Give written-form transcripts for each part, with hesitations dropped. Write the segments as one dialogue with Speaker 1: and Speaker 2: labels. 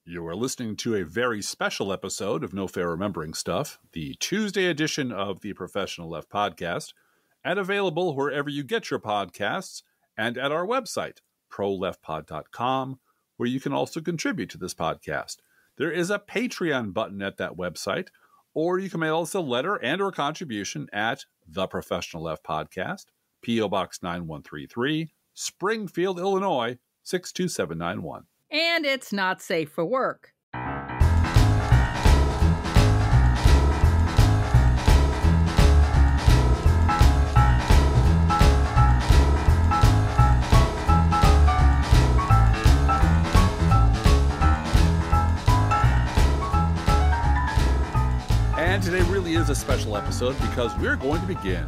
Speaker 1: You are listening to a very special episode of No Fair Remembering Stuff, the Tuesday edition of the Professional Left podcast, and available wherever you get your podcasts and at our website, proleftpod.com, where you can also contribute to this podcast. There is a Patreon button at that website, or you can mail us a letter and or contribution at The Professional Left Podcast, P.O. Box 9133, Springfield, Illinois, 62791.
Speaker 2: And it's not safe for work.
Speaker 1: And today really is a special episode because we're going to begin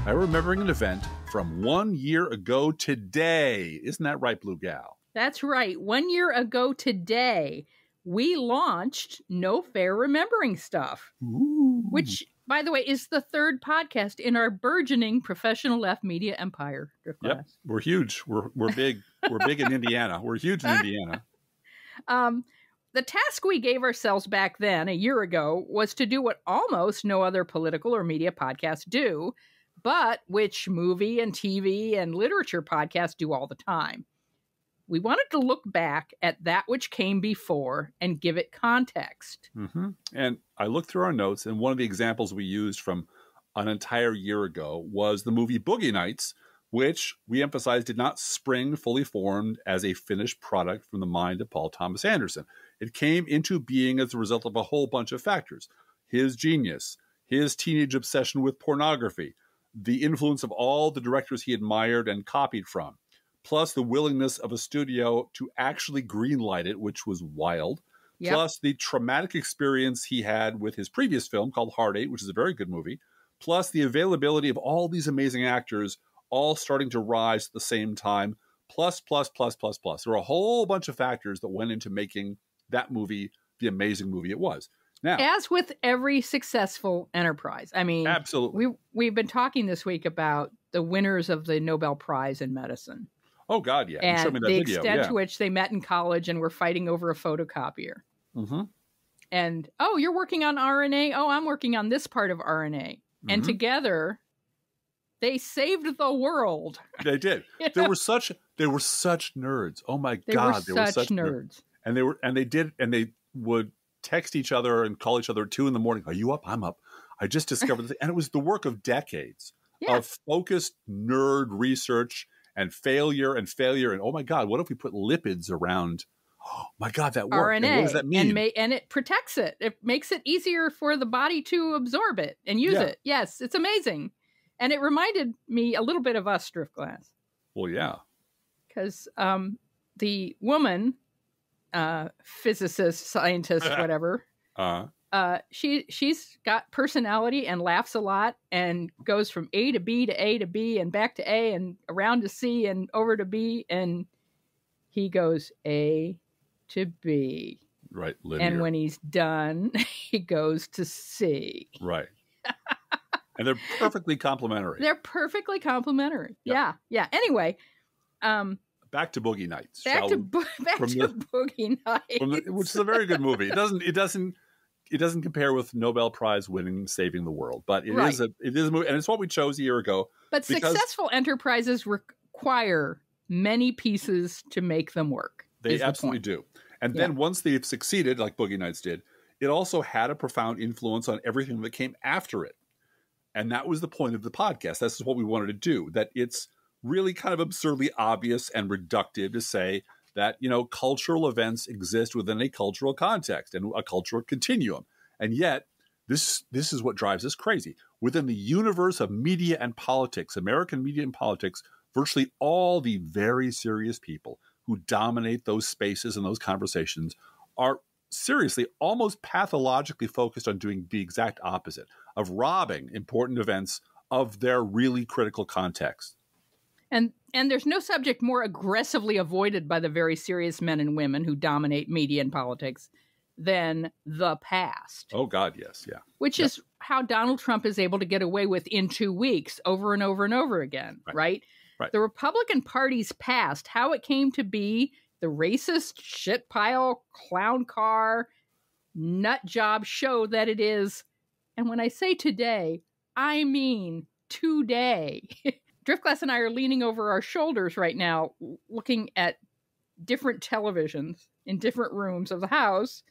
Speaker 1: by remembering an event from 1 year ago today. Isn't that right, Blue Gal?
Speaker 2: That's right. 1 year ago today, we launched No Fair Remembering Stuff, which, by the way, is the third podcast in our burgeoning Professional Left media empire.
Speaker 1: Yep, we're huge. We're big. We're big in Indiana. We're huge in Indiana.
Speaker 2: The task we gave ourselves back then, a year ago, was to do what almost no other political or media podcasts do, but which movie and TV and literature podcasts do all the time. We wanted to look back at that which came before and give it context.
Speaker 1: Mm-hmm. And I looked through our notes, and one of the examples we used from an entire year ago was the movie Boogie Nights, which we emphasized did not spring fully formed as a finished product from the mind of Paul Thomas Anderson. It came into being as a result of a whole bunch of factors. His genius, his teenage obsession with pornography, the influence of all the directors he admired and copied from, plus the willingness of a studio to actually greenlight it, which was wild, plus the traumatic experience he had with his previous film called Hard Eight, which is a very good movie, plus the availability of all these amazing actors all starting to rise at the same time, plus. There were a whole bunch of factors that went into making that movie the amazing movie it was. Now,
Speaker 2: as with every successful enterprise, I mean,
Speaker 1: absolutely,
Speaker 2: we've been talking this week about the winners of the Nobel Prize in medicine.
Speaker 1: Oh God, yeah!
Speaker 2: And
Speaker 1: you showed me that
Speaker 2: the
Speaker 1: video.
Speaker 2: extent to which they met in college and were fighting over a photocopier.
Speaker 1: Mm-hmm.
Speaker 2: And you're working on RNA. Oh, I'm working on this part of RNA. Mm-hmm. And together, they saved the world.
Speaker 1: They did. They were such nerds. Oh my God,
Speaker 2: they were such nerds.
Speaker 1: And they would text each other and call each other at 2 a.m. Are you up? I'm up. I just discovered this. And it was the work of decades of focused nerd research and failure. And oh my God, what if we put lipids around? Oh my God, that worked.
Speaker 2: RNA.
Speaker 1: And what does that mean?
Speaker 2: And it protects it. It makes it easier for the body to absorb it and use it. Yes, it's amazing. And it reminded me a little bit of us, Driftglass.
Speaker 1: Well, yeah.
Speaker 2: Because the woman, physicist, scientist, whatever, she's got personality and laughs a lot and goes from A to B to A to B and back to A and around to C and over to B. And he goes A to B.
Speaker 1: Right. Linear.
Speaker 2: And when he's done, he goes to C.
Speaker 1: Right. And they're perfectly complementary.
Speaker 2: They're perfectly complementary. Yep. Yeah. Anyway.
Speaker 1: Back to Boogie Nights.
Speaker 2: Back to Boogie Nights.
Speaker 1: Which is a very good movie. It doesn't compare with Nobel Prize winning Saving the World, but it is a movie, and it's what we chose a year ago.
Speaker 2: But successful enterprises require many pieces to make them work.
Speaker 1: They absolutely do. And then once they've succeeded, like Boogie Nights did, it also had a profound influence on everything that came after it. And that was the point of the podcast. This is what we wanted to do, that it's really kind of absurdly obvious and reductive to say that, cultural events exist within a cultural context and a cultural continuum. And yet, this is what drives us crazy. Within the universe of media and politics, American media and politics, virtually all the very serious people who dominate those spaces and those conversations are seriously almost pathologically focused on doing the exact opposite, of robbing important events of their really critical context.
Speaker 2: And there's no subject more aggressively avoided by the very serious men and women who dominate media and politics than the past.
Speaker 1: Oh, God, yes, yeah.
Speaker 2: Which is how Donald Trump is able to get away with in 2 weeks over and over and over again, right?
Speaker 1: Right.
Speaker 2: The Republican Party's past, how it came to be the racist shit pile, clown car, nut job show that it is. And when I say today, I mean today. Driftglass and I are leaning over our shoulders right now, looking at different televisions in different rooms of the house.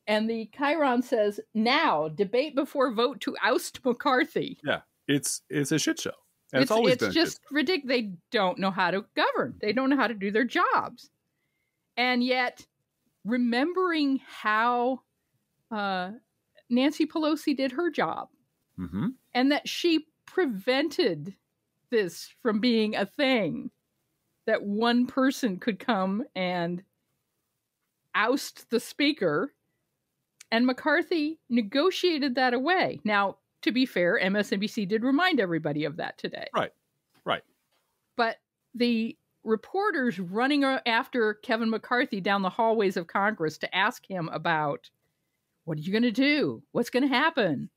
Speaker 2: And the Chiron says, now, debate before vote to oust McCarthy.
Speaker 1: Yeah, it's a shit show. And it's always been
Speaker 2: just ridiculous. They don't know how to govern. They don't know how to do their jobs. And yet, remembering how Nancy Pelosi did her job, and that she prevented this from being a thing, that one person could come and oust the speaker, and McCarthy negotiated that away. Now, to be fair, MSNBC did remind everybody of that today.
Speaker 1: Right.
Speaker 2: But the reporters running after Kevin McCarthy down the hallways of Congress to ask him about, what are you going to do? What's going to happen?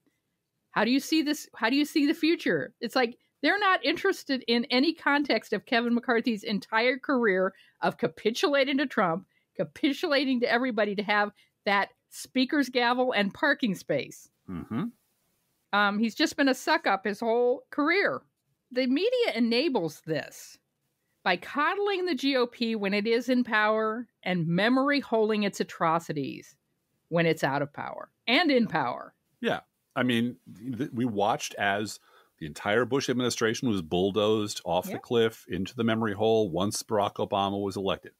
Speaker 2: How do you see this? How do you see the future? It's like they're not interested in any context of Kevin McCarthy's entire career of capitulating to Trump, capitulating to everybody to have that speaker's gavel and parking space. He's just been a suck up his whole career. The media enables this by coddling the GOP when it is in power and memory holding its atrocities when it's out of power and in power.
Speaker 1: Yeah. I mean, we watched as the entire Bush administration was bulldozed off the cliff into the memory hole once Barack Obama was elected.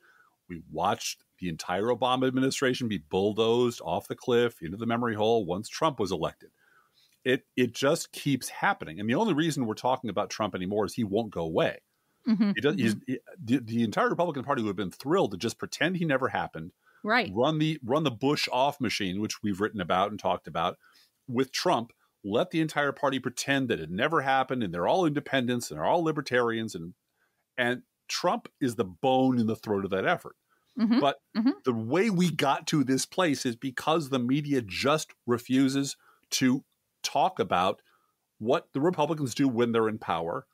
Speaker 1: We watched the entire Obama administration be bulldozed off the cliff into the memory hole once Trump was elected. It just keeps happening. And the only reason we're talking about Trump anymore is he won't go away. The entire Republican Party would have been thrilled to just pretend he never happened.
Speaker 2: Right.
Speaker 1: Run the Bush off machine, which we've written about and talked about with Trump. Let the entire party pretend that it never happened and they're all independents and they're all libertarians. And Trump is the bone in the throat of that effort. But the way we got to this place is because the media just refuses to talk about what the Republicans do when they're in power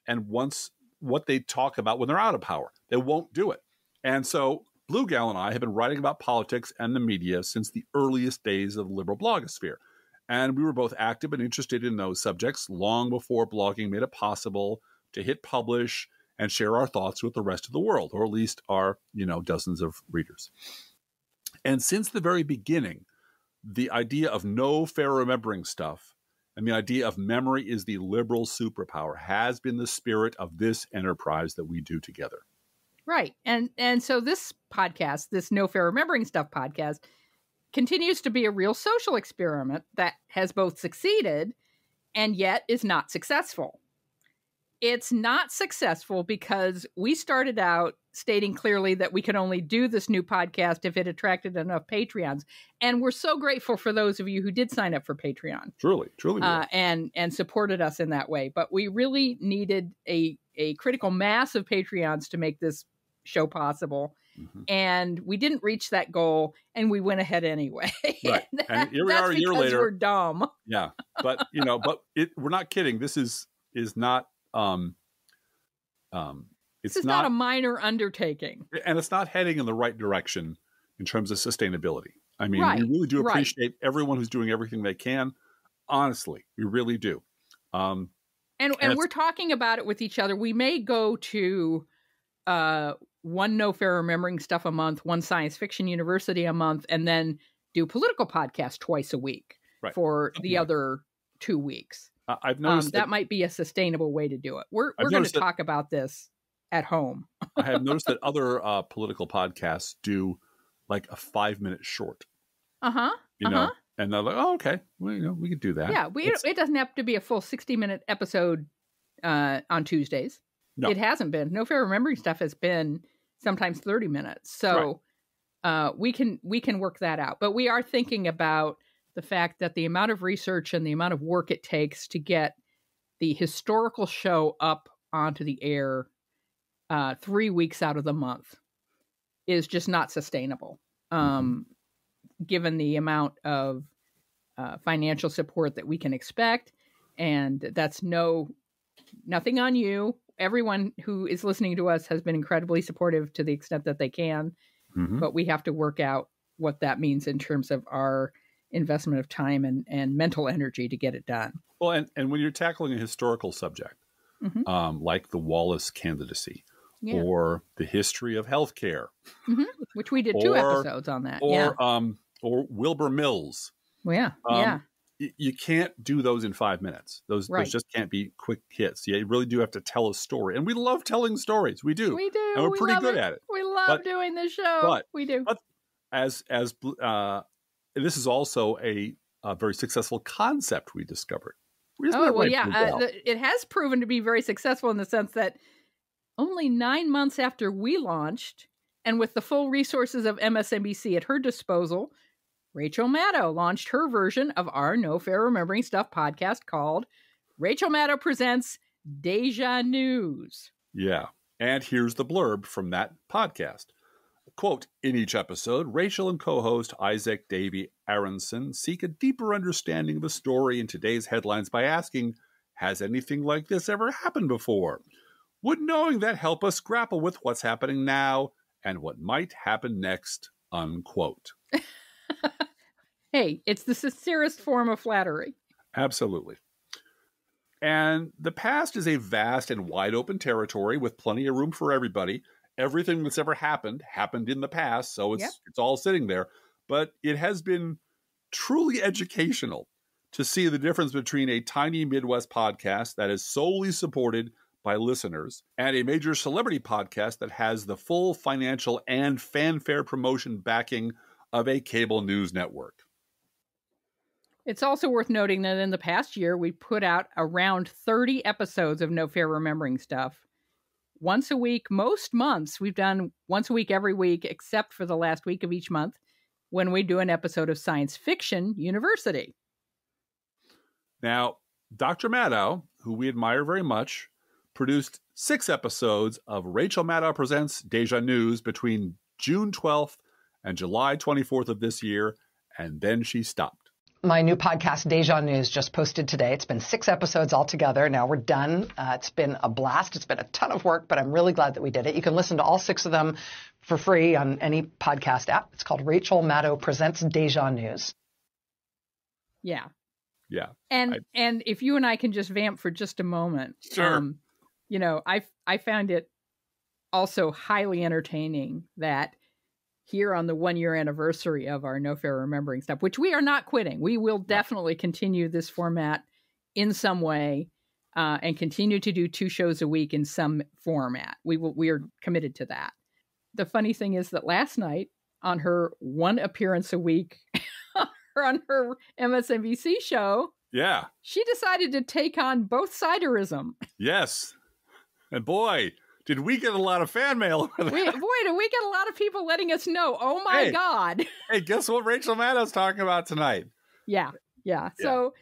Speaker 1: and what they talk about when they're out of power. They won't do it. And so Blue Gal and I have been writing about politics and the media since the earliest days of the liberal blogosphere. And we were both active and interested in those subjects long before blogging made it possible to hit publish and share our thoughts with the rest of the world, or at least our, dozens of readers. And since the very beginning, the idea of no fair remembering stuff and the idea of memory is the liberal superpower has been the spirit of this enterprise that we do together.
Speaker 2: Right. And so this podcast, this No Fair Remembering Stuff podcast, continues to be a real social experiment that has both succeeded and yet is not successful. It's not successful because we started out stating clearly that we could only do this new podcast if it attracted enough Patreons. And we're so grateful for those of you who did sign up for Patreon.
Speaker 1: Truly.
Speaker 2: And supported us in that way. But we really needed a critical mass of Patreons to make this show possible. And we didn't reach that goal, and we went ahead anyway.
Speaker 1: Right. And here we are a year later.
Speaker 2: We're dumb.
Speaker 1: Yeah. But, we're not kidding. This is not,
Speaker 2: it's not a minor undertaking.
Speaker 1: And it's not heading in the right direction in terms of sustainability. I mean,
Speaker 2: Right.
Speaker 1: we really do appreciate everyone who's doing everything they can. Honestly, we really do.
Speaker 2: And we're talking about it with each other. We may go to one No Fair Remembering Stuff a month, one Science Fiction University a month, and then do political podcasts twice a week for the other 2 weeks.
Speaker 1: I've noticed
Speaker 2: that might be a sustainable way to do it. We're going to talk about this at home.
Speaker 1: I have noticed that other political podcasts do like a 5-minute short. And they're like, oh, okay, well, we could do that.
Speaker 2: Yeah, it doesn't have to be a full 60-minute episode on Tuesdays. No. It hasn't been. No Fair Remembering Stuff has been sometimes 30 minutes. So we can work that out. But we are thinking about the fact that the amount of research and the amount of work it takes to get the historical show up onto the air 3 weeks out of the month is just not sustainable, given the amount of financial support that we can expect. And that's nothing on you. everyone who is listening to us has been incredibly supportive to the extent that they can, but we have to work out what that means in terms of our investment of time and mental energy to get it done.
Speaker 1: Well, and when you're tackling a historical subject, like the Wallace candidacy, or the history of healthcare,
Speaker 2: which we did 2 episodes on that,
Speaker 1: or Wilbur Mills.
Speaker 2: Well,
Speaker 1: you can't do those in 5 minutes. Those just can't be quick hits. You really do have to tell a story, and we love telling stories. We do, and we're pretty good at it.
Speaker 2: We love doing this show. We do.
Speaker 1: But as this is also a very successful concept we discovered.
Speaker 2: It has proven to be very successful in the sense that only 9 months after we launched, and with the full resources of MSNBC at her disposal, Rachel Maddow launched her version of our No Fair Remembering Stuff podcast called Rachel Maddow Presents Deja News.
Speaker 1: Yeah, and here's the blurb from that podcast. Quote, in each episode, Rachel and co-host Isaac Davey Aronson seek a deeper understanding of a story in today's headlines by asking, has anything like this ever happened before? Would knowing that help us grapple with what's happening now and what might happen next, unquote.
Speaker 2: Hey, it's the sincerest form of flattery.
Speaker 1: Absolutely. And the past is a vast and wide open territory with plenty of room for everybody. Everything that's ever happened in the past, so it's all sitting there. But it has been truly educational to see the difference between a tiny Midwest podcast that is solely supported by listeners and a major celebrity podcast that has the full financial and fanfare promotion backing of a cable news network.
Speaker 2: It's also worth noting that in the past year, we put out around 30 episodes of No Fair Remembering Stuff. Once a week, most months, we've done once a week every week, except for the last week of each month, when we do an episode of Science Fiction University.
Speaker 1: Now, Dr. Maddow, who we admire very much, produced 6 episodes of Rachel Maddow Presents Deja News between June 12th and July 24th of this year, and then she stopped.
Speaker 3: My new podcast, Deja News, just posted today. It's been 6 episodes altogether. Now we're done. It's been a blast. It's been a ton of work, but I'm really glad that we did it. You can listen to all 6 of them for free on any podcast app. It's called Rachel Maddow Presents Deja News.
Speaker 2: Yeah.
Speaker 1: Yeah.
Speaker 2: And if you and I can just vamp for just a moment.
Speaker 1: Sure.
Speaker 2: I found it also highly entertaining that here on the 1-year anniversary of our No Fair Remembering Stuff, which we are not quitting. We will definitely continue this format in some way and continue to do 2 shows a week in some format. We are committed to that. The funny thing is that last night on her 1 appearance a week on her MSNBC show, she decided to take on both siderism.
Speaker 1: Yes. And boy, did we get a lot of fan mail over that.
Speaker 2: Did we get a lot of people letting us know, oh my God.
Speaker 1: Hey, guess what Rachel Maddow's talking about tonight?
Speaker 2: Yeah. So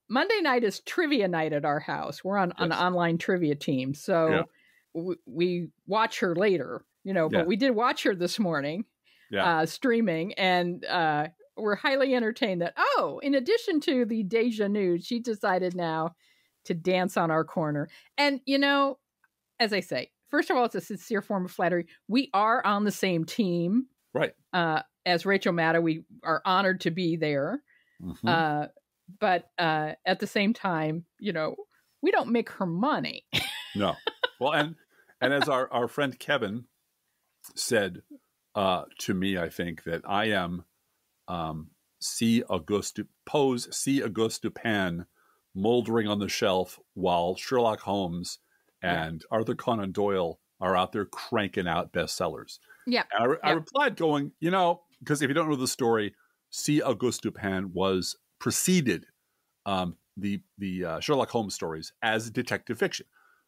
Speaker 2: Monday night is trivia night at our house. We're on an online trivia team. So we watch her later, but we did watch her this morning streaming, and we're highly entertained that, in addition to the Deja News, she decided now to dance on our corner. And, as I say, first of all, it's a sincere form of flattery. We are on the same team.
Speaker 1: Right.
Speaker 2: As Rachel Maddow, we are honored to be there. Mm-hmm. But at the same time, we don't make her money.
Speaker 1: No. Well, and as our friend Kevin said to me, I think that I am C. Auguste Dupin moldering on the shelf while Sherlock Holmes and Arthur Conan Doyle are out there cranking out bestsellers.
Speaker 2: Yeah.
Speaker 1: And I replied going, because if you don't know the story, C. Auguste Dupin preceded the Sherlock Holmes stories as detective fiction.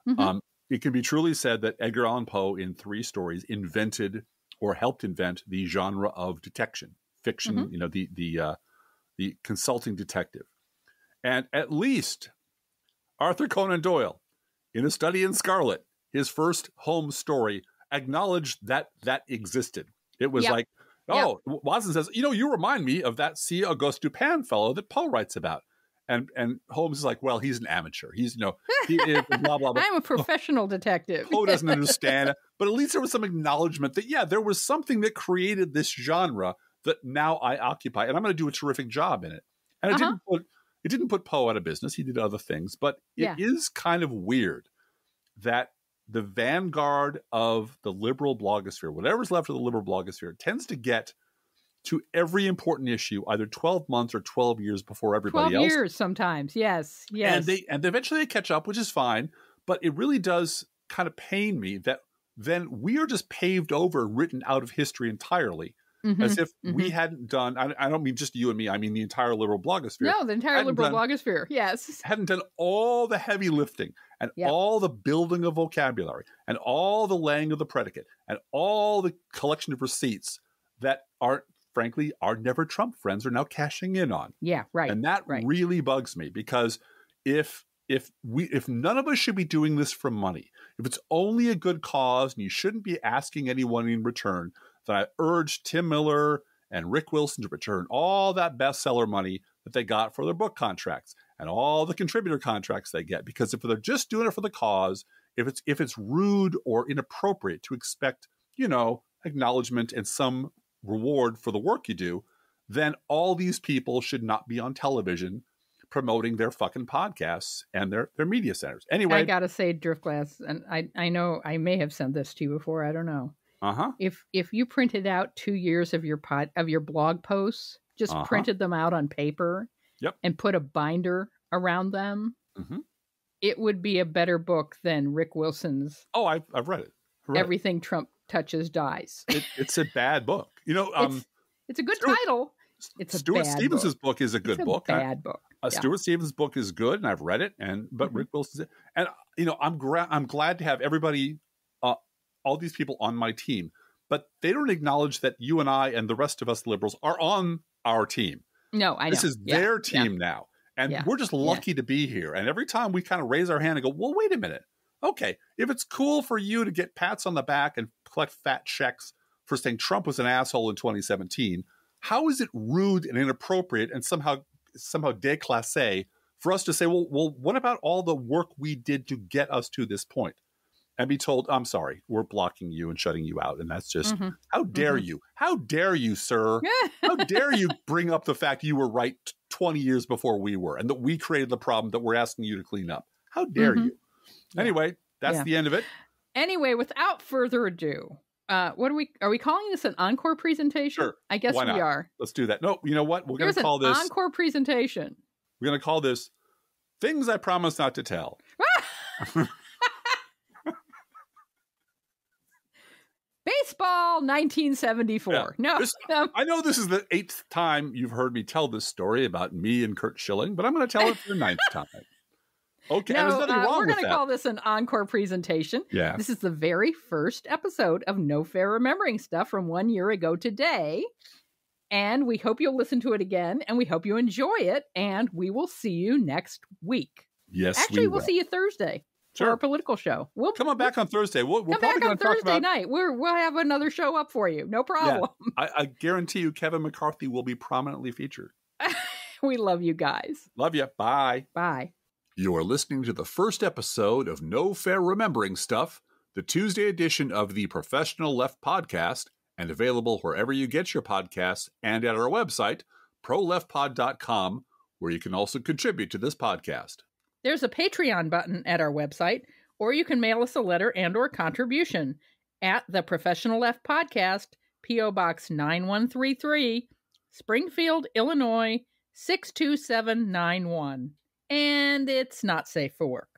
Speaker 1: Mm-hmm. It can be truly said that Edgar Allan Poe in 3 stories invented or helped invent the genre of detection fiction, mm-hmm. The consulting detective. And at least Arthur Conan Doyle, in A Study in Scarlet, his first Holmes story, acknowledged that existed. It was Watson says, you remind me of that C. Auguste Dupin fellow that Poe writes about. And Holmes is like, well, he's an amateur. He's, he is blah, blah, blah.
Speaker 2: I'm a professional detective.
Speaker 1: Poe doesn't understand it. But at least there was some acknowledgement that, yeah, there was something that created this genre that now I occupy. And I'm going to do a terrific job in it. And it didn't put Poe out of business. He did other things. But it is kind of weird that the vanguard of the liberal blogosphere, whatever's left of the liberal blogosphere, tends to get to every important issue either 12 months or 12 years before everybody
Speaker 2: 12
Speaker 1: else.
Speaker 2: years sometimes, yes.
Speaker 1: And eventually they catch up, which is fine. But it really does kind of pain me that then we are just paved over, written out of history entirely, as if we hadn't done, I don't mean just you and me, I mean the entire liberal blogosphere.
Speaker 2: No, the entire liberal blogosphere, yes.
Speaker 1: Hadn't done all the heavy lifting and all the building of vocabulary and all the laying of the predicate and all the collection of receipts that frankly, our Never Trump friends are now cashing in on.
Speaker 2: Yeah, right.
Speaker 1: And that really bugs me, because if none of us should be doing this for money, if it's only a good cause and you shouldn't be asking anyone in return, then I urge Tim Miller and Rick Wilson to return all that bestseller money that they got for their book contracts and all the contributor contracts they get. Because if they're just doing it for the cause, if it's rude or inappropriate to expect, acknowledgement and some reward for the work you do, then all these people should not be on television promoting their fucking podcasts and their media centers. Anyway,
Speaker 2: I gotta say, Driftglass, and I know I may have sent this to you before. I don't know. If you printed out 2 years of your blog posts, just printed them out on paper, and put a binder around them, it would be a better book than Rick Wilson's.
Speaker 1: Oh, I've read it.
Speaker 2: Everything Trump touches dies.
Speaker 1: It's a bad book.
Speaker 2: It's a good title. It's
Speaker 1: Stuart Stevens' book is a good book.
Speaker 2: Bad book.
Speaker 1: Stuart Stevens' book is good, and I've read it. But Rick Wilson's, and I'm glad to have everybody, all these people on my team. But they don't acknowledge that you and I and the rest of us liberals are on our team.
Speaker 2: No, I know.
Speaker 1: This is their team now, and we're just lucky to be here. And every time we kind of raise our hand and go, "Well, wait a minute. Okay, if it's cool for you to get pats on the back and collect fat checks for saying Trump was an asshole in 2017, how is it rude and inappropriate and somehow déclassé for us to say, well, what about all the work we did to get us to this point? And be told, I'm sorry, we're blocking you and shutting you out. And that's just, how dare you? How dare you, sir? How dare you bring up the fact you were right 20 years before we were and that we created the problem that we're asking you to clean up? How dare you? Anyway, that's the end of it.
Speaker 2: Anyway, without further ado, are we calling this an encore presentation?
Speaker 1: Sure.
Speaker 2: I guess we are.
Speaker 1: Let's do that. No, you know what? We're going to call this
Speaker 2: encore presentation.
Speaker 1: We're going to call this Things I Promise Not to Tell.
Speaker 2: Baseball 1974. No.
Speaker 1: I know this is the 8th time you've heard me tell this story about me and Kurt Schilling, but I'm going to tell it for the 9th time. Okay,
Speaker 2: no,
Speaker 1: there's nothing wrong
Speaker 2: we're
Speaker 1: with
Speaker 2: going to call this an encore presentation.
Speaker 1: Yeah.
Speaker 2: This is the very first episode of No Fair Remembering Stuff from 1 year ago today. And we hope you'll listen to it again, and we hope you enjoy it, and we will see you next week.
Speaker 1: Yes,
Speaker 2: Actually, we'll see you Thursday for our political show. We'll
Speaker 1: come on back on Thursday. We'll
Speaker 2: come
Speaker 1: probably
Speaker 2: back on Thursday
Speaker 1: talk about...
Speaker 2: night. We'll have another show up for you. No problem.
Speaker 1: Yeah, I guarantee you Kevin McCarthy will be prominently featured.
Speaker 2: We love you guys.
Speaker 1: Love you. Bye.
Speaker 2: Bye.
Speaker 1: You are listening to the first episode of No Fair Remembering Stuff, the Tuesday edition of the Professional Left podcast, and available wherever you get your podcasts and at our website, proleftpod.com, where you can also contribute to this podcast.
Speaker 2: There's a Patreon button at our website, or you can mail us a letter and or contribution at the Professional Left Podcast, P.O. Box 9133, Springfield, Illinois, 62791. And it's not safe for work.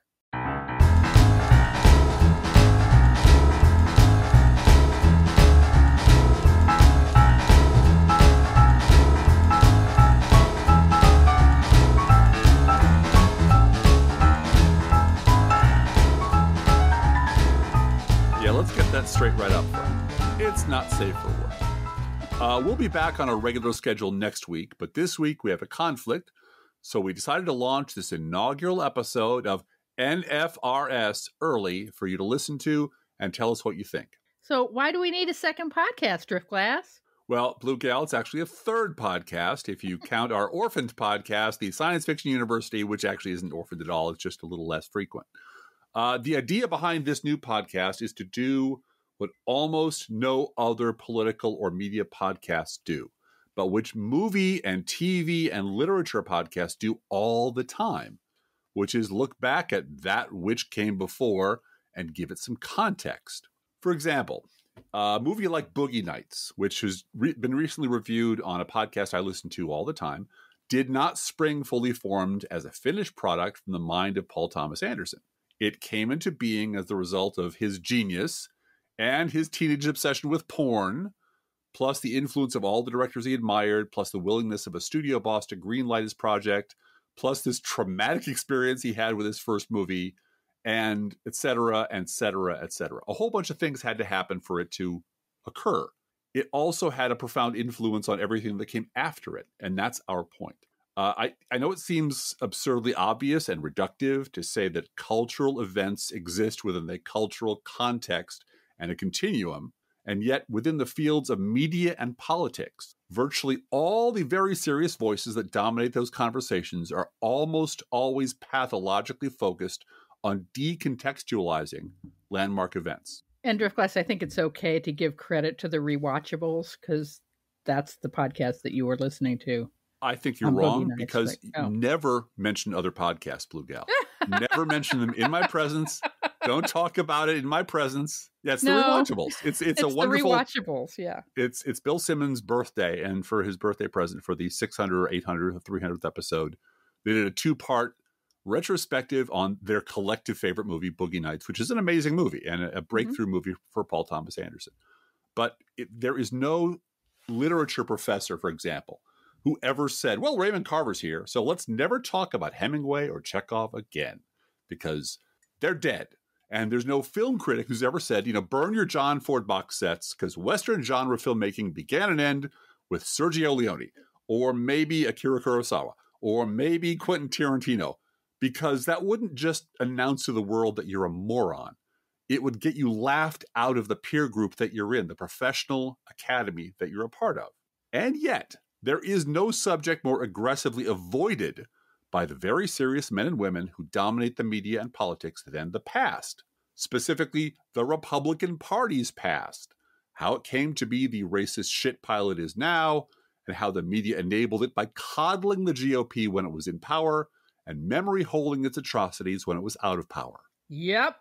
Speaker 1: Yeah, let's get that straight right up front. It's not safe for work. We'll be back on our regular schedule next week, but this week we have a conflict. So we decided to launch this inaugural episode of NFRS early for you to listen to and tell us what you think.
Speaker 2: So why do we need a second podcast, Driftglass?
Speaker 1: Well, Blue Gal, it's actually a third podcast if you count our orphaned podcast, the Science Fiction University, which actually isn't orphaned at all. It's just a little less frequent. The idea behind this new podcast is to do what almost no other political or media podcasts do, but which movie and TV and literature podcasts do all the time, which is look back at that which came before and give it some context. For example, a movie like Boogie Nights, which has been recently reviewed on a podcast I listen to all the time, did not spring fully formed as a finished product from the mind of Paul Thomas Anderson. It came into being as the result of his genius and his teenage obsession with porn, plus the influence of all the directors he admired, plus the willingness of a studio boss to greenlight his project, plus this traumatic experience he had with his first movie, and et cetera, et cetera, et cetera. A whole bunch of things had to happen for it to occur. It also had a profound influence on everything that came after it, and that's our point. I know it seems absurdly obvious and reductive to say that cultural events exist within a cultural context and a continuum, and yet within the fields of media and politics, virtually all the very serious voices that dominate those conversations are almost always pathologically focused on decontextualizing landmark events.
Speaker 2: And Driftglass, I think it's okay to give credit to the rewatchables because that's the podcast that you were listening to.
Speaker 1: I think you're wrong because you never mention other podcasts, Blue Gal. Never mention them in my presence. Don't talk about it in my presence. Yeah, it's the rewatchables. It's a wonderful
Speaker 2: the rewatchables. Yeah,
Speaker 1: it's Bill Simmons' birthday, and for his birthday present for the 600 or 800 or 300th episode, they did a 2-part retrospective on their collective favorite movie, Boogie Nights, which is an amazing movie and a breakthrough movie for Paul Thomas Anderson. But there is no literature professor, for example, who ever said, well, Raymond Carver's here, so let's never talk about Hemingway or Chekhov again, because they're dead. And there's no film critic who's ever said, burn your John Ford box sets, because Western genre filmmaking began and ended with Sergio Leone, or maybe Akira Kurosawa, or maybe Quentin Tarantino, because that wouldn't just announce to the world that you're a moron. It would get you laughed out of the peer group that you're in, the professional academy that you're a part of. And yet, there is no subject more aggressively avoided by the very serious men and women who dominate the media and politics than the past, specifically the Republican Party's past, how it came to be the racist shit pile it is now, and how the media enabled it by coddling the GOP when it was in power and memory holding its atrocities when it was out of power.
Speaker 2: Yep.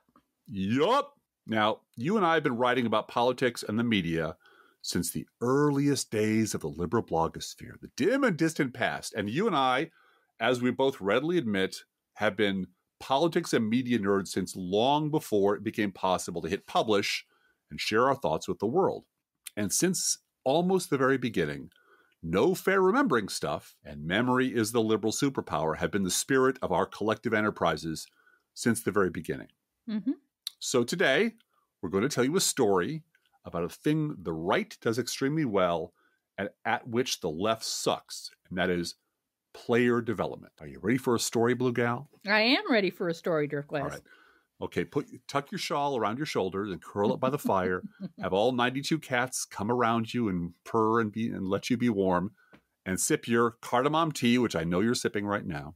Speaker 1: Now, you and I have been writing about politics and the media since the earliest days of the liberal blogosphere, the dim and distant past. And you and I, as we both readily admit, have been politics and media nerds since long before it became possible to hit publish and share our thoughts with the world. And since almost the very beginning, no fair remembering stuff, and memory is the liberal superpower, have been the spirit of our collective enterprises since the very beginning.
Speaker 2: Mm-hmm.
Speaker 1: So today, we're going to tell you a story about a thing the right does extremely well and at which the left sucks, and that is player development. Are you ready for a story, Blue Gal?
Speaker 2: I am ready for a story, Driftglass.
Speaker 1: All right. Okay, tuck your shawl around your shoulders and curl up by the fire. Have all 92 cats come around you and purr and let you be warm, and sip your cardamom tea, which I know you're sipping right now.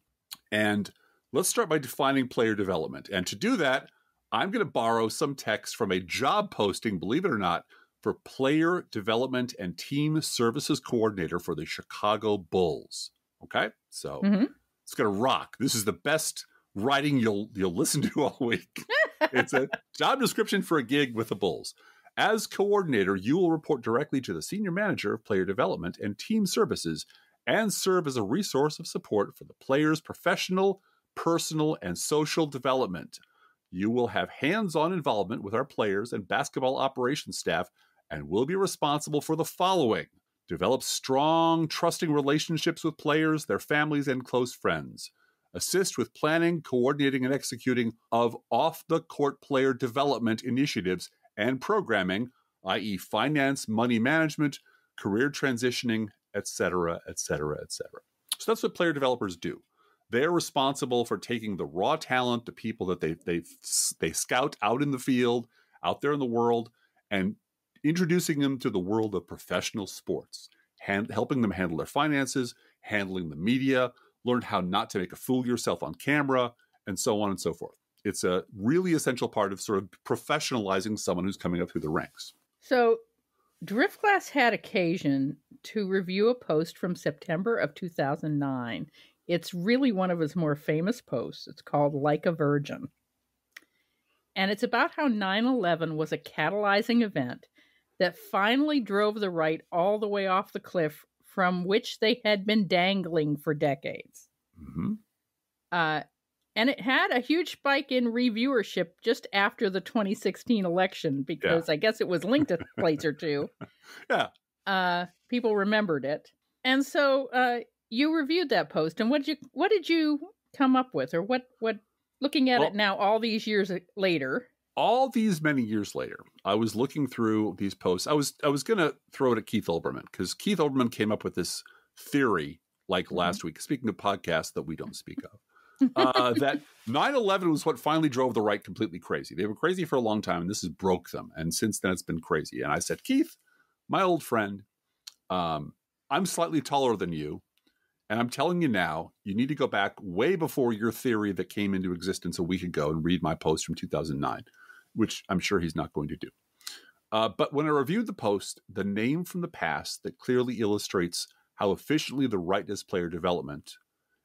Speaker 1: And let's start by defining player development. And to do that, I'm going to borrow some text from a job posting, believe it or not, for player development and team services coordinator for the Chicago Bulls. Okay, so It's going to rock. This is the best writing you'll listen to all week. It's a job description for a gig with the Bulls. As coordinator, you will report directly to the senior manager of player development and team services and serve as a resource of support for the players' professional, personal, and social development. You will have hands-on involvement with our players and basketball operations staff and will be responsible for the following: develop strong, trusting relationships with players, their families, and close friends. Assist with planning, coordinating, and executing of off-the-court player development initiatives and programming, i.e. finance, money management, career transitioning, etc., etc., etc. So that's what player developers do. They're responsible for taking the raw talent, the people that they scout out in the field, out there in the world, and introducing them to the world of professional sports, helping them handle their finances, handling the media, learn how not to make a fool of yourself on camera, and so on and so forth. It's a really essential part of sort of professionalizing someone who's coming up through the ranks.
Speaker 2: So Driftglass had occasion to review a post from September of 2009. It's really one of his more famous posts. It's called Like a Virgin. And it's about how 9/11 was a catalyzing event that finally drove the right all the way off the cliff from which they had been dangling for decades.
Speaker 1: Mm-hmm.
Speaker 2: And it had a huge spike in reviewership just after the 2016 election because I guess it was linked a place or two.
Speaker 1: Yeah.
Speaker 2: People remembered it. And so you reviewed that post. And what did you come up with? Or what looking at it now all these years later?
Speaker 1: All these many years later, I was looking through these posts. I was going to throw it at Keith Olbermann because Keith Olbermann came up with this theory like last week, speaking of podcasts that we don't speak of. That 9/11 was what finally drove the right completely crazy. They were crazy for a long time, and this has broke them. And since then, it's been crazy. And I said, Keith, my old friend, I'm slightly taller than you. And I'm telling you now, you need to go back way before your theory that came into existence a week ago and read my post from 2009, which I'm sure he's not going to do. But when I reviewed the post, the name from the past that clearly illustrates how efficiently the right does player development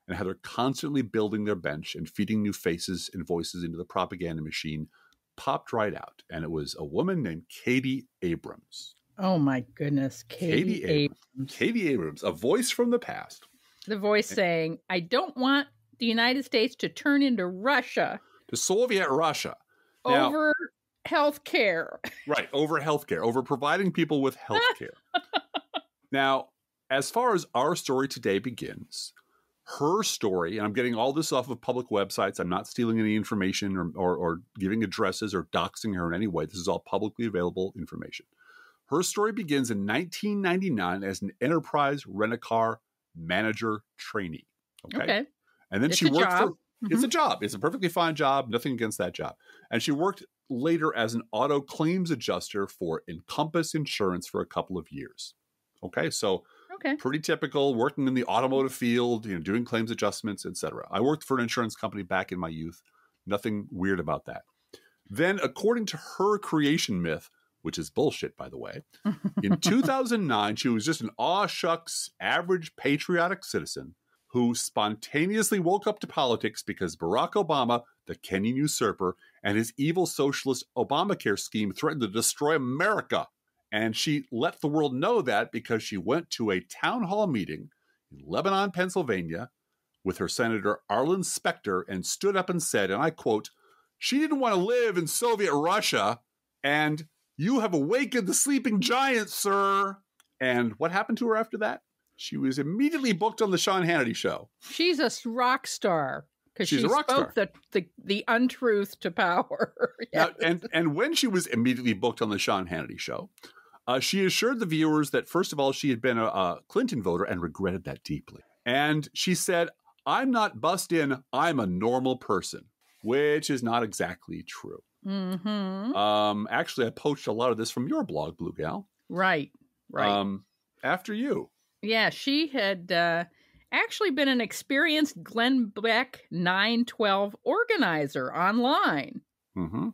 Speaker 1: and how they're constantly building their bench and feeding new faces and voices into the propaganda machine popped right out. And it was a woman named Katie Abrams.
Speaker 2: Oh, my goodness. Katie Abrams.
Speaker 1: Katie Abrams, a voice from the past.
Speaker 2: The voice saying, I don't want the United States to turn into Russia.
Speaker 1: To Soviet Russia.
Speaker 2: Over health care.
Speaker 1: Right, over health care, over providing people with health care. Now, as far as our story today begins, her story, and I'm getting all this off of public websites. I'm not stealing any information or giving addresses or doxing her in any way. This is all publicly available information. Her story begins in 1999 as an enterprise rent-a-car manager trainee. Okay. And then she worked for, it's a job. It's a perfectly fine job. Nothing against that job. And she worked later as an auto claims adjuster for Encompass Insurance for a couple of years. Okay. So pretty typical, working in the automotive field, doing claims adjustments, etc. I worked for an insurance company back in my youth. Nothing weird about that. Then, according to her creation myth, which is bullshit, by the way, in 2009, she was just an aw shucks, average patriotic citizen who spontaneously woke up to politics because Barack Obama, the Kenyan usurper, and his evil socialist Obamacare scheme threatened to destroy America. And she let the world know that because she went to a town hall meeting in Lebanon, Pennsylvania, with her Senator Arlen Specter and stood up and said, and I quote, she didn't want to live in Soviet Russia, and you have awakened the sleeping giant, sir. And what happened to her after that? She was immediately booked on the Sean Hannity show.
Speaker 2: She's a rock star. Because she spoke the untruth to power. Yes.
Speaker 1: Now, and when she was immediately booked on the Sean Hannity show, she assured the viewers that, first of all, she had been a Clinton voter and regretted that deeply. And she said, I'm not bussed in, I'm a normal person, which is not exactly true.
Speaker 2: Mm-hmm.
Speaker 1: Actually, I poached a lot of this from your blog, Blue Gal.
Speaker 2: Right.
Speaker 1: After you.
Speaker 2: Yeah, she had actually been an experienced Glenn Beck 912 organizer online.
Speaker 1: Mm-hmm.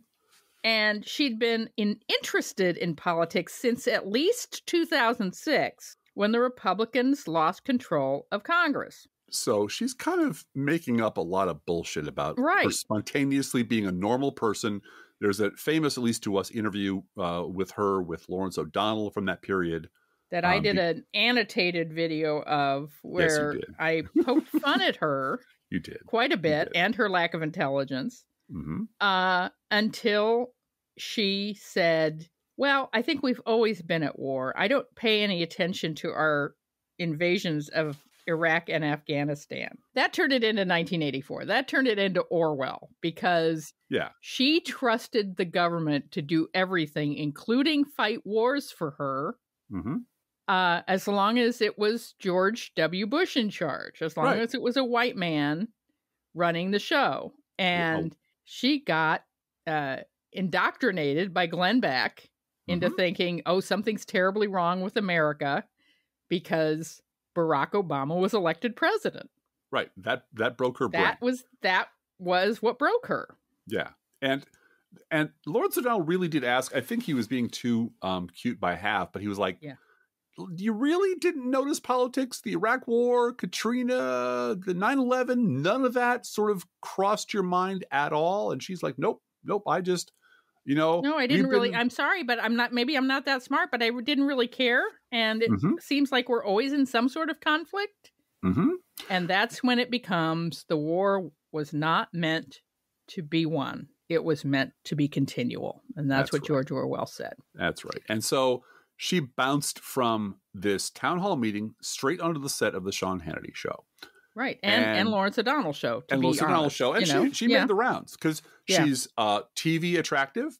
Speaker 2: And she'd been interested in politics since at least 2006, when the Republicans lost control of Congress.
Speaker 1: So she's kind of making up a lot of bullshit about her spontaneously being a normal person. There's a famous, at least to us, interview with her with Lawrence O'Donnell from that period.
Speaker 2: That I did an annotated video of where I poked fun at her.
Speaker 1: You did.
Speaker 2: Quite a bit, and her lack of intelligence.
Speaker 1: Mm-hmm.
Speaker 2: Until she said, well, I think we've always been at war. I don't pay any attention to our invasions of Iraq and Afghanistan. That turned it into 1984. That turned it into Orwell because she trusted the government to do everything, including fight wars for her, as long as it was George W. Bush in charge, as long as it was a white man running the show. And she got indoctrinated by Glenn Beck into thinking, oh, something's terribly wrong with America because Barack Obama was elected president.
Speaker 1: Right. That broke her brain.
Speaker 2: That was what broke her.
Speaker 1: Yeah. And Lawrence O'Donnell really did ask, I think he was being too cute by half, but he was like, you really didn't notice politics? The Iraq War, Katrina, the 9/11, none of that sort of crossed your mind at all? And she's like, nope, I just, No,
Speaker 2: I didn't really. I'm sorry, but maybe I'm not that smart, but I didn't really care. And it seems like we're always in some sort of conflict. And that's when it becomes the war was not meant to be won. It was meant to be continual. And that's what right. George Orwell said.
Speaker 1: That's right. And so she bounced from this town hall meeting straight onto the set of the Sean Hannity show.
Speaker 2: Right. And Lawrence O'Donnell show.
Speaker 1: And Lawrence O'Donnell show. And she made the rounds because she's TV attractive.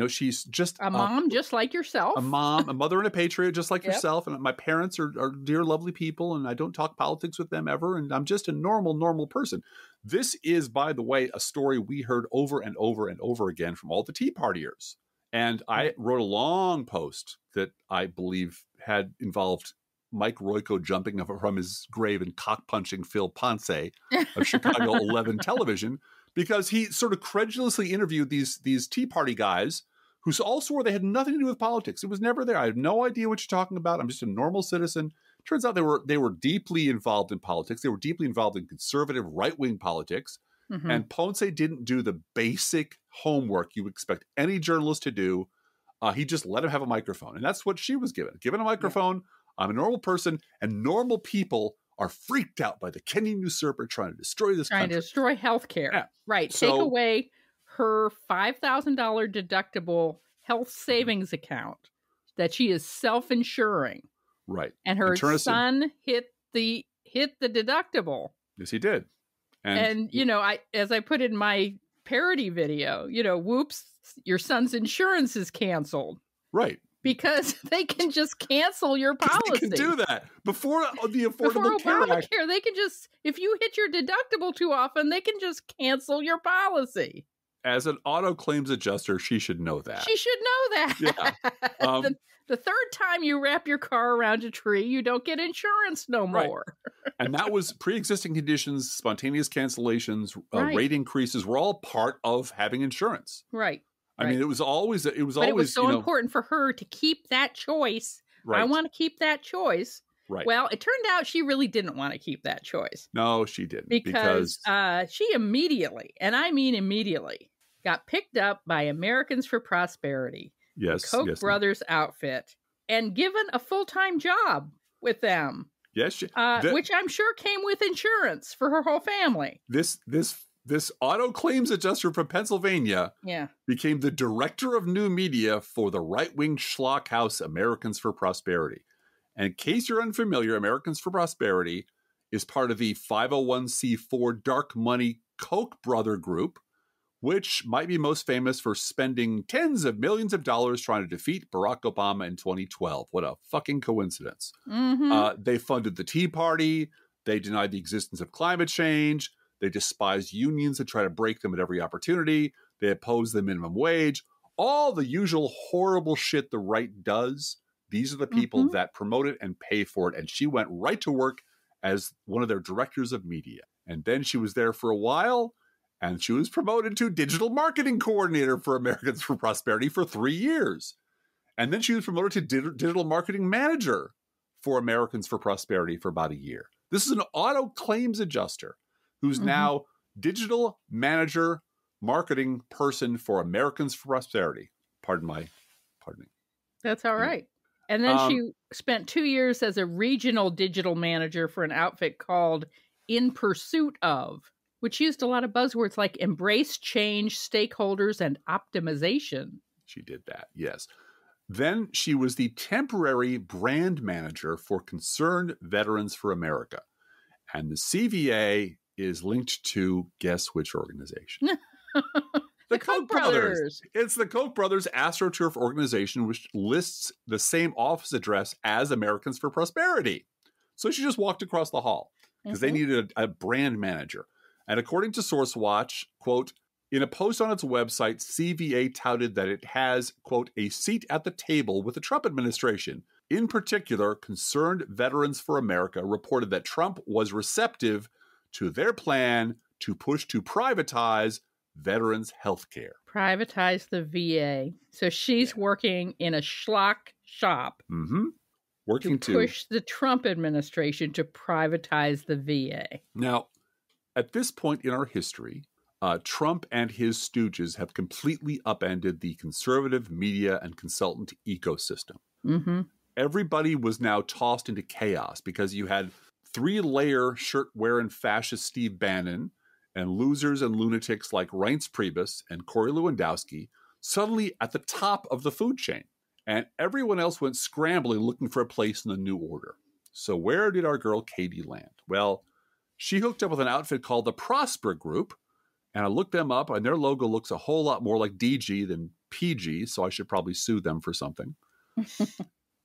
Speaker 1: She's just
Speaker 2: a mom just like yourself.
Speaker 1: A mother and a patriot just like yourself. And my parents are dear, lovely people. And I don't talk politics with them ever. And I'm just a normal person. This is, by the way, a story we heard over and over and over again from all the Tea Partiers. And I wrote a long post that I believe had involved Mike Royko jumping up from his grave and cock-punching Phil Ponce of Chicago 11 television, because he sort of credulously interviewed these Tea Party guys who all swore they had nothing to do with politics. It was never there. I have no idea what you're talking about. I'm just a normal citizen. Turns out they were deeply involved in politics. They were deeply involved in conservative right-wing politics. And Ponce didn't do the basic homework you would expect any journalist to do. He just let him have a microphone. And that's what she was given a microphone. Yeah. I'm a normal person, and normal people are freaked out by the Kenyan usurper trying to destroy this country.
Speaker 2: Trying to destroy healthcare. Yeah. Right.
Speaker 1: So,
Speaker 2: take away her $5,000 deductible health savings account that she is self-insuring.
Speaker 1: Right.
Speaker 2: And her son hit the deductible.
Speaker 1: Yes, he did.
Speaker 2: And as I put in my parody video, whoops, your son's insurance is canceled.
Speaker 1: Right.
Speaker 2: Because they can just cancel your policy.
Speaker 1: They can do that. Before the Affordable Care Act.
Speaker 2: They can just, if you hit your deductible too often, they can just cancel your policy.
Speaker 1: As an auto claims adjuster, she should know that.
Speaker 2: She should know that.
Speaker 1: Yeah.
Speaker 2: The third time you wrap your car around a tree, you don't get insurance no more.
Speaker 1: Right. And that was pre-existing conditions, spontaneous cancellations, rate increases were all part of having insurance.
Speaker 2: Right.
Speaker 1: I mean, it was always
Speaker 2: But it was so important for her to keep that choice.
Speaker 1: Right.
Speaker 2: I want to keep that choice.
Speaker 1: Right.
Speaker 2: Well, it turned out she really didn't want to keep that choice.
Speaker 1: No, she didn't.
Speaker 2: Because she immediately, and I mean immediately, got picked up by Americans for Prosperity.
Speaker 1: Yes.
Speaker 2: Koch brothers outfit, and given a full-time job with them.
Speaker 1: Yes.
Speaker 2: Which I'm sure came with insurance for her whole family.
Speaker 1: This auto claims adjuster from Pennsylvania became the director of new media for the right-wing schlock house Americans for Prosperity. And in case you're unfamiliar, Americans for Prosperity is part of the 501c4 dark money Koch brother group, which might be most famous for spending tens of millions of dollars trying to defeat Barack Obama in 2012. What a fucking coincidence. They funded the Tea Party. They denied the existence of climate change. They despise unions and try to break them at every opportunity. They oppose the minimum wage. All the usual horrible shit the right does. These are the people that promote it and pay for it. And she went right to work as one of their directors of media. And then she was there for a while, and she was promoted to digital marketing coordinator for Americans for Prosperity for 3 years. And then she was promoted to digital marketing manager for Americans for Prosperity for about a year. This is an auto claims adjuster who's now digital manager marketing person for Americans for Prosperity. Pardoning.
Speaker 2: That's all right. And then she spent 2 years as a regional digital manager for an outfit called In Pursuit Of, which used a lot of buzzwords like embrace change, stakeholders, and optimization.
Speaker 1: She did that, yes. Then she was the temporary brand manager for Concerned Veterans for America. And the CVA is linked to, guess which organization?
Speaker 2: The Koch brothers.
Speaker 1: It's the Koch brothers AstroTurf organization, which lists the same office address as Americans for Prosperity. So she just walked across the hall because they needed a brand manager. And according to SourceWatch, quote, In a post on its website, CVA touted that it has, quote, a seat at the table with the Trump administration. In particular, Concerned Veterans for America reported that Trump was receptive to their plan to push to privatize veterans' health care.
Speaker 2: Privatize the VA. So she's working in a schlock shop
Speaker 1: Working
Speaker 2: to push the Trump administration to privatize the VA.
Speaker 1: Now, at this point in our history, Trump and his stooges have completely upended the conservative media and consultant ecosystem. Everybody was now tossed into chaos because you had three-layer shirt-wearing fascist Steve Bannon and losers and lunatics like Reince Priebus and Corey Lewandowski suddenly at the top of the food chain. And everyone else went scrambling looking for a place in the new order. So where did our girl Katie land? Well, she hooked up with an outfit called the Prosper Group, and I looked them up, and their logo looks a whole lot more like DG than PG, so I should probably sue them for something.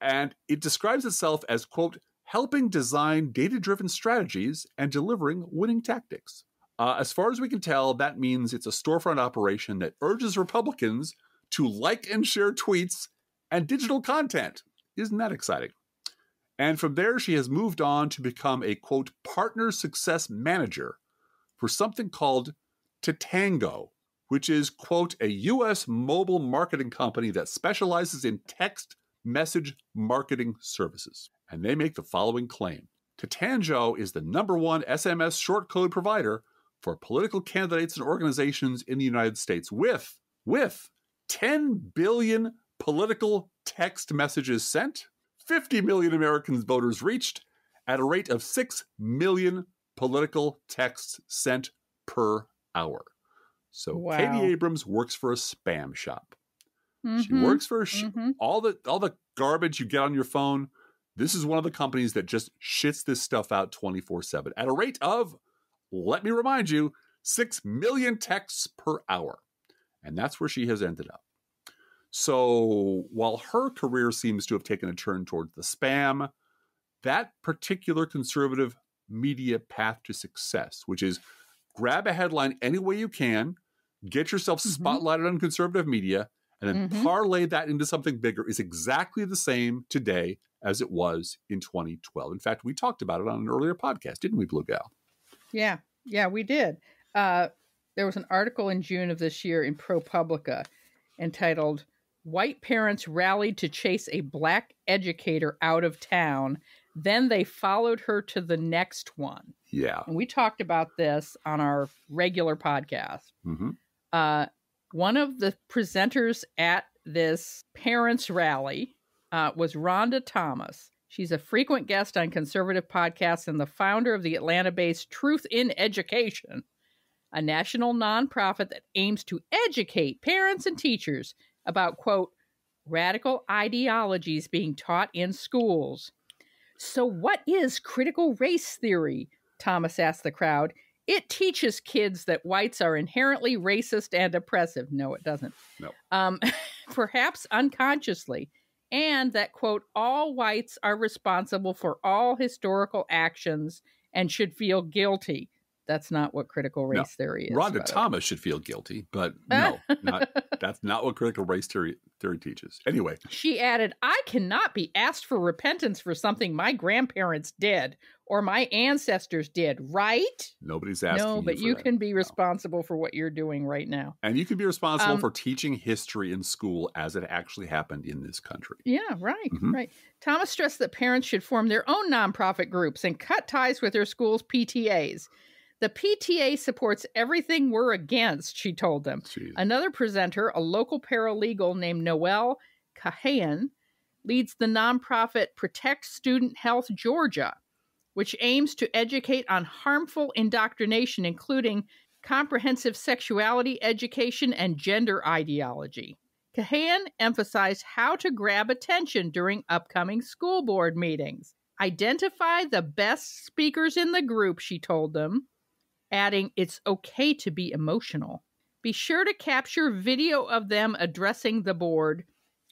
Speaker 1: And it describes itself as, quote, helping design data-driven strategies and delivering winning tactics. As far as we can tell, that means it's a storefront operation that urges Republicans to like and share tweets and digital content. Isn't that exciting? And from there, she has moved on to become a, quote, partner success manager for something called Tatango, which is, quote, a U.S. mobile marketing company that specializes in text message marketing services. And they make the following claim. Tatango is the #1 SMS short code provider for political candidates and organizations in the United States with 10 billion political text messages sent, 50 million American voters reached, at a rate of 6 million political texts sent per hour. So
Speaker 2: wow.
Speaker 1: Katie Abrams works for a spam shop. She works for all the garbage you get on your phone. This is one of the companies that just shits this stuff out 24/7 at a rate of, let me remind you, 6 million texts per hour. And that's where she has ended up. So while her career seems to have taken a turn towards the spam, that particular conservative media path to success, which is grab a headline any way you can, get yourself spotlighted on conservative media, and then parlay that into something bigger, is exactly the same today as it was in 2012. In fact, we talked about it on an earlier podcast, didn't we, Blue Gal?
Speaker 2: Yeah, we did. There was an article in June of this year in ProPublica entitled, "White Parents Rallied to Chase a Black Educator Out of Town. Then They Followed Her to the Next One."
Speaker 1: Yeah.
Speaker 2: And we talked about this on our regular podcast. One of the presenters at this parents' rally was Rhonda Thomas. She's a frequent guest on conservative podcasts and the founder of the Atlanta-based Truth in Education, a national nonprofit that aims to educate parents and teachers about, quote, radical ideologies being taught in schools. So what is critical race theory? Thomas asked the crowd. It teaches kids that whites are inherently racist and oppressive. No, it doesn't.
Speaker 1: No.
Speaker 2: Perhaps unconsciously. And that, quote, all whites are responsible for all historical actions and should feel guilty. That's not what critical race theory is.
Speaker 1: Rhonda Thomas should feel guilty, but no, that's not what critical race theory teaches. Anyway.
Speaker 2: She added, I cannot be asked for repentance for something my grandparents did or my ancestors did, right?
Speaker 1: Nobody's asking you.
Speaker 2: No, but you can be responsible for what you're doing right now.
Speaker 1: And you can be responsible for teaching history in school as it actually happened in this country.
Speaker 2: Yeah, right, right. Thomas stressed that parents should form their own nonprofit groups and cut ties with their school's PTAs. The PTA supports everything we're against, she told them.
Speaker 1: Jeez.
Speaker 2: Another presenter, a local paralegal named Noelle Cahayan, leads the nonprofit Protect Student Health Georgia, which aims to educate on harmful indoctrination, including comprehensive sexuality education and gender ideology. Cahayan emphasized how to grab attention during upcoming school board meetings. Identify the best speakers in the group, she told them, adding, it's okay to be emotional. Be sure to capture video of them addressing the board,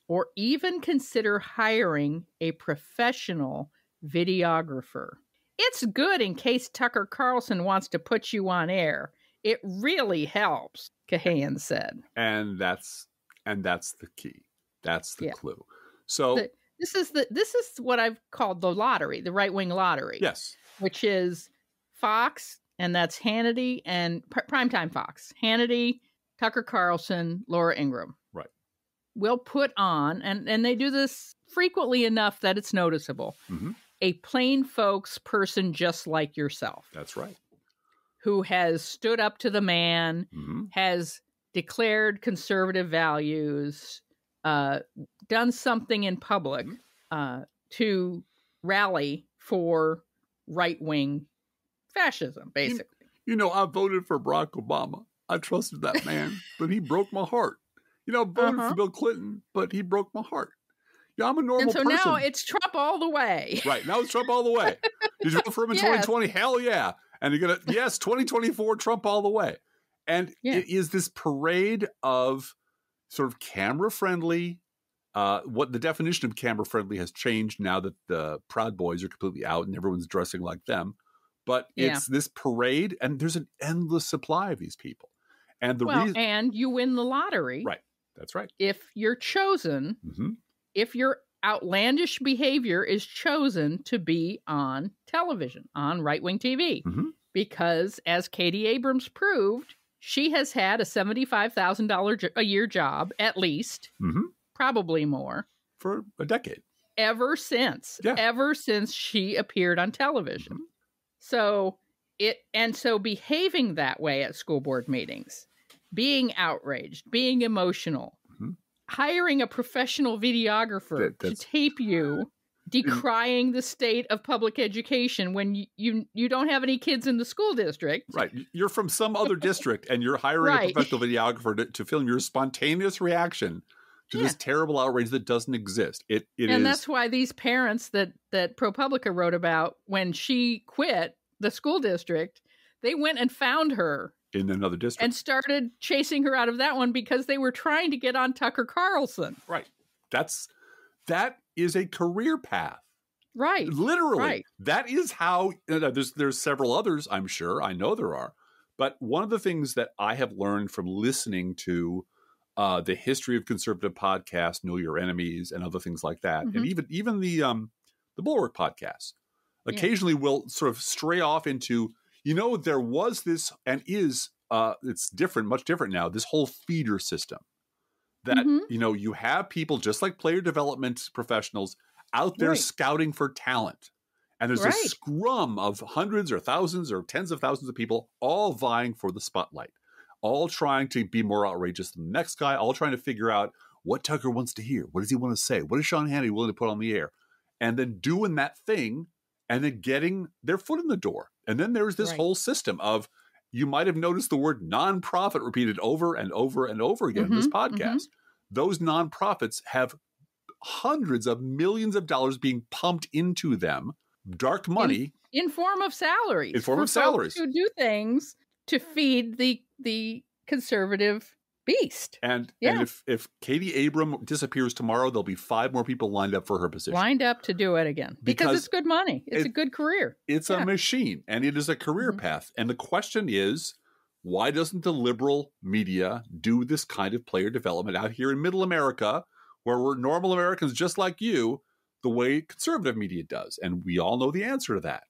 Speaker 2: or even consider hiring a professional videographer. It's good in case Tucker Carlson wants to put you on air. It really helps, Kahan said.
Speaker 1: And that's the key. That's the
Speaker 2: Yeah.
Speaker 1: clue. So
Speaker 2: this is what I've called the lottery, the right-wing lottery.
Speaker 1: yes.
Speaker 2: Which is Fox, and that's Hannity and Primetime Fox. Hannity, Tucker Carlson, Laura Ingraham.
Speaker 1: Right.
Speaker 2: Will put on, and they do this frequently enough that it's noticeable, a plain folks person just like yourself.
Speaker 1: That's right.
Speaker 2: Who has stood up to the man, has declared conservative values, done something in public to rally for right-wing fascism, basically.
Speaker 1: You know, I voted for Barack Obama. I trusted that man, but he broke my heart. You know, I voted for Bill Clinton, but he broke my heart. Yeah, I'm a normal person.
Speaker 2: And so now it's Trump all the way.
Speaker 1: Right. Now it's Trump all the way. Did you vote for him in 2020? Hell yeah. And you're going to, yes, 2024, Trump all the way. And it is this parade of sort of camera-friendly. What the definition of camera-friendly has changed now that the Proud Boys are completely out and everyone's dressing like them. But it's this parade, and there's an endless supply of these people. And the reason,
Speaker 2: and you win the lottery.
Speaker 1: Right. That's right.
Speaker 2: If you're chosen, if your outlandish behavior is chosen to be on television, on right-wing TV. Because, as Katie Abrams proved, she has had a $75,000 a year job, at least, probably more.
Speaker 1: For a decade.
Speaker 2: Ever since she appeared on television. So behaving that way at school board meetings, being outraged, being emotional, hiring a professional videographer to tape you decrying the state of public education when you don't have any kids in the school district.
Speaker 1: Right. You're from some other district and you're hiring a professional videographer to film your spontaneous reaction to this terrible outrage that doesn't exist. And
Speaker 2: that's why these parents that ProPublica wrote about, when she quit the school district, they went and found her
Speaker 1: in another district
Speaker 2: and started chasing her out of that one because they were trying to get on Tucker Carlson.
Speaker 1: Right. That is a career path.
Speaker 2: Right.
Speaker 1: Literally.
Speaker 2: Right.
Speaker 1: That is how there's several others, I'm sure. I know there are. But one of the things that I have learned from listening to the history of conservative podcasts, Know Your Enemies, and other things like that, and even the Bulwark podcast, occasionally will sort of stray off into, there was this and is it's different, much different now, this whole feeder system that, you have people just like player development professionals out there scouting for talent. And there's a scrum of hundreds or thousands or tens of thousands of people all vying for the spotlight, all trying to be more outrageous than the next guy, all trying to figure out what Tucker wants to hear. What does he want to say? What is Sean Hannity willing to put on the air? And then doing that thing and then getting their foot in the door. And then there's this whole system of, you might have noticed the word nonprofit repeated over and over and over again in this podcast. Those nonprofits have hundreds of millions of dollars being pumped into them, dark money.
Speaker 2: In form of salaries.
Speaker 1: In form of salaries.
Speaker 2: Who do things to feed the conservative beast.
Speaker 1: And if Katie Abram disappears tomorrow, there'll be 5 more people lined up for her position.
Speaker 2: Lined up to do it again. Because it's good money. It's a good career.
Speaker 1: It's a machine, and it is a career path. And the question is, why doesn't the liberal media do this kind of player development out here in middle America, where we're normal Americans just like you, the way conservative media does? And we all know the answer to that.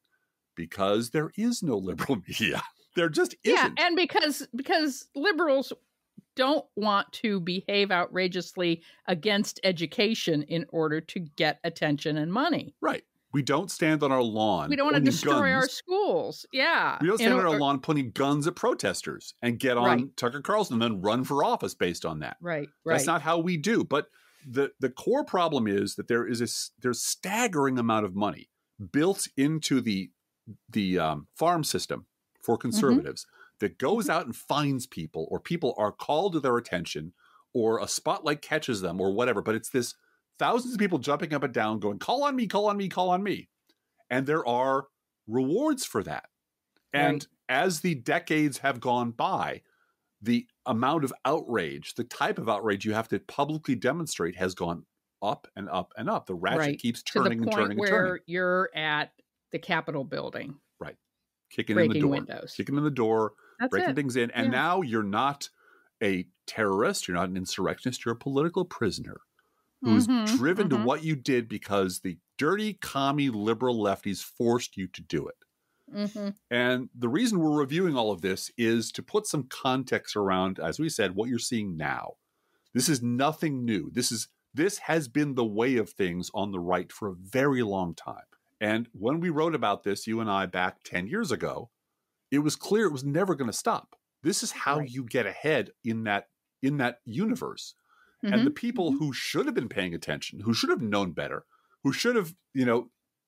Speaker 1: Because there is no liberal media. There just isn't.
Speaker 2: Yeah, and because liberals don't want to behave outrageously against education in order to get attention and money.
Speaker 1: Right. We don't stand on our lawn.
Speaker 2: We don't want to destroy our schools. Yeah.
Speaker 1: We don't stand on our lawn pointing guns at protesters and get on Tucker Carlson and then run for office based on that.
Speaker 2: Right.
Speaker 1: That's not how we do. But the core problem is that there's staggering amount of money built into the farm system for conservatives that goes out and finds people, or people are called to their attention, or a spotlight catches them, or whatever. But it's this thousands of people jumping up and down going, call on me, call on me, call on me. And there are rewards for that. And as the decades have gone by, the amount of outrage, the type of outrage you have to publicly demonstrate has gone up and up and up. The ratchet keeps turning and turning and turning.
Speaker 2: Where you're at the Capitol building.
Speaker 1: Right. kicking in the door,
Speaker 2: windows.
Speaker 1: kicking in the door, breaking things in. And now you're not a terrorist. You're not an insurrectionist. You're a political prisoner who's driven to what you did because the dirty, commie, liberal lefties forced you to do it. And the reason we're reviewing all of this is to put some context around, as we said, what you're seeing now. This is nothing new. This has been the way of things on the right for a very long time. And when we wrote about this, you and I, back 10 years ago, it was clear it was never going to stop. This is how you get ahead in that universe. And the people who should have been paying attention, who should have known better, who should have,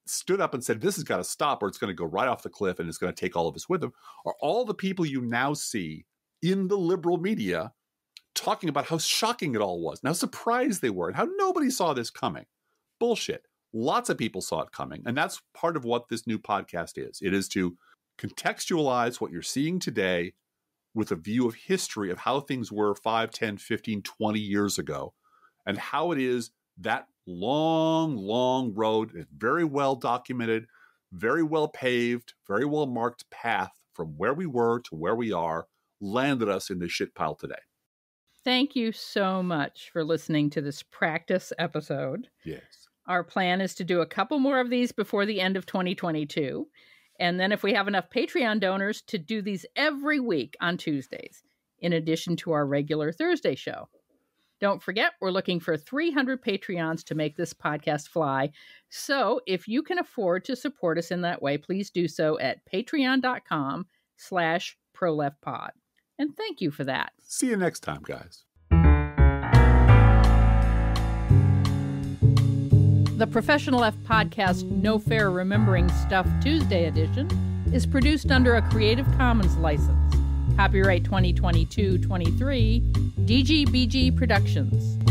Speaker 1: stood up and said, this has got to stop or it's going to go right off the cliff and it's going to take all of us with them, are all the people you now see in the liberal media talking about how shocking it all was, and how surprised they were, and how nobody saw this coming. Bullshit. Lots of people saw it coming. And that's part of what this new podcast is. It is to contextualize what you're seeing today with a view of history of how things were 5, 10, 15, 20 years ago, and how it is that long, long road, very well documented, very well paved, very well marked path from where we were to where we are landed us in this shit pile today.
Speaker 2: Thank you so much for listening to this practice episode.
Speaker 1: Yes.
Speaker 2: Our plan is to do a couple more of these before the end of 2022. And then if we have enough Patreon donors, to do these every week on Tuesdays, in addition to our regular Thursday show. Don't forget, we're looking for 300 Patreons to make this podcast fly. So if you can afford to support us in that way, please do so at patreon.com/proleftpod. And thank you for that.
Speaker 1: See you next time, guys.
Speaker 2: The Professional Left Podcast No Fair Remembering Stuff Tuesday edition is produced under a Creative Commons license. Copyright 2022-23, DGBG Productions.